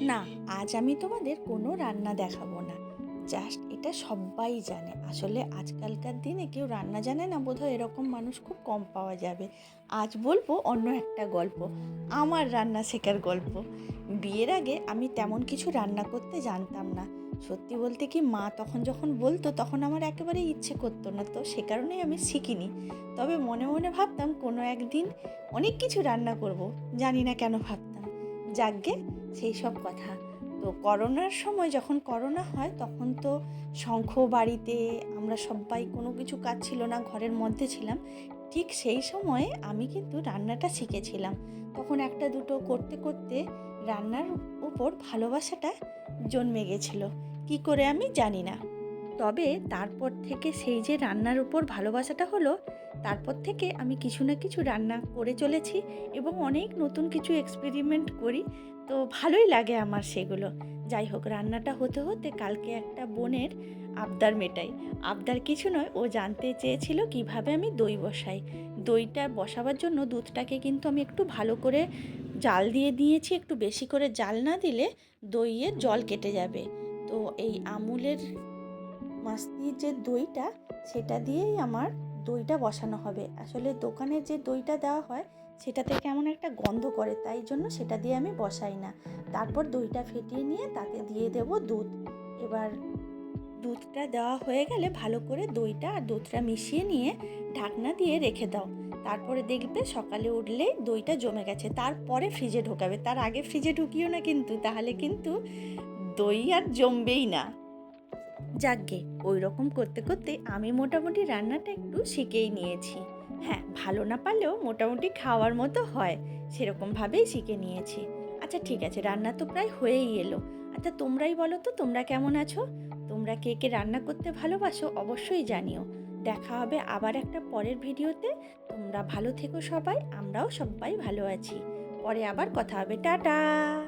না, আজ আমি তোমাদের কোনো রান্না দেখাবো না। জাস্ট এটা সব্বাই জানে। আসলে আজকালকার দিনে কেউ রান্না জানে না বোধহয় এরকম মানুষ খুব কম পাওয়া যাবে। আজ বলবো অন্য একটা গল্প, আমার রান্না শেখার গল্প। বিয়ের আগে আমি তেমন কিছু রান্না করতে জানতাম না। সত্যি বলতে কি, মা তখন যখন বলতো তখন আমার একেবারেই ইচ্ছে করতো না, তো সে কারণেই আমি শিখিনি। তবে মনে মনে ভাবতাম কোনো একদিন অনেক কিছু রান্না করব, জানি না কেন ভাবতাম। যাকগে, সেই সব কথা। তো করোনার সময় যখন করোনা হয় তখন তো শঙ্খ বাড়িতে আমরা সবাই, কোনো কিছু কাজ ছিল না, ঘরের মধ্যে ছিলাম। ঠিক সেই সময়ে আমি কিন্তু রান্নাটা শিখেছিলাম। তখন একটা দুটো করতে করতে রান্নার উপর ভালোবাসাটা জন্মে গেছিলো, কী করে আমি জানি না। তবে তারপর থেকে সেই যে রান্নার উপর ভালোবাসাটা হলো, তারপর থেকে আমি কিছু না কিছু রান্না করে চলেছি এবং অনেক নতুন কিছু এক্সপেরিমেন্ট করি। তো ভালোই লাগে আমার সেগুলো। যাই হোক, রান্নাটা হতে হতে কালকে একটা বোনের আবদার মেটাই। আবদার কিছু নয়, ও জানতে চেয়েছিল কিভাবে আমি দই বসাই। দইটা বসাবার জন্য দুধটাকে কিন্তু আমি একটু ভালো করে জাল দিয়ে দিয়েছি। একটু বেশি করে জাল না দিলে দইয়ের জল কেটে যাবে। তো এই আমুলের মাস্তির যে দইটা, সেটা দিয়েই আমার দইটা বসানো হবে। আসলে দোকানের যে দইটা দেওয়া হয় সেটাতে কেমন একটা গন্ধ করে, তাই জন্য সেটা দিয়ে আমি বসাই না। তারপর দইটা ফেটিয়ে নিয়ে তাতে দিয়ে দেব দুধ। এবার দুধটা দেওয়া হয়ে গেলে ভালো করে দইটা আর দুধটা মিশিয়ে নিয়ে ঢাকনা দিয়ে রেখে দাও। তারপরে দেখবে সকালে উঠলেই দইটা জমে গেছে। তারপরে ফ্রিজে ঢোকাবে, তার আগে ফ্রিজে ঢুকিও না কিন্তু, তাহলে কিন্তু দই আর জমবেই না। যাকগে, ওই রকম করতে করতে আমি মোটামুটি রান্নাটা একটু শিখেই নিয়েছি। হ্যাঁ, ভালো না পারলেও মোটামুটি খাওয়ার মতো হয়, সেরকমভাবেই শিখে নিয়েছি। আচ্ছা ঠিক আছে, রান্না তো প্রায় হয়েই এলো। আচ্ছা তোমরাই বলো তো, তোমরা কেমন আছো? তোমরা কে কে রান্না করতে ভালোবাসো অবশ্যই জানিও। দেখা হবে আবার একটা পরের ভিডিওতে। তোমরা ভালো থেকো সবাই, আমরাও সবাই ভালো আছি। পরে আবার কথা হবে। টাটা।